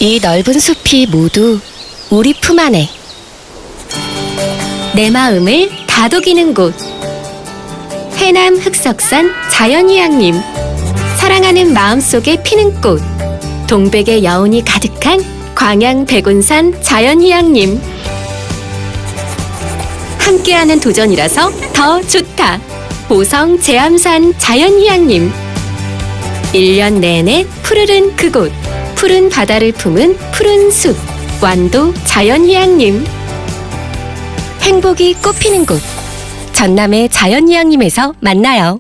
이 넓은 숲이 모두 우리 품 안에. 내 마음을 다독이는 곳. 해남 흑석산 자연휴양림. 사랑하는 마음속에 피는 꽃. 동백의 여운이 가득한 광양 백운산 자연휴양림. 함께하는 도전이라서 더 좋다. 보성 제암산 자연휴양림. 1년 내내 푸르른 그곳. 푸른 바다를 품은 푸른 숲. 완도 자연휴양림. 행복이 꽃피는 곳. 전남의 자연휴양림에서 만나요.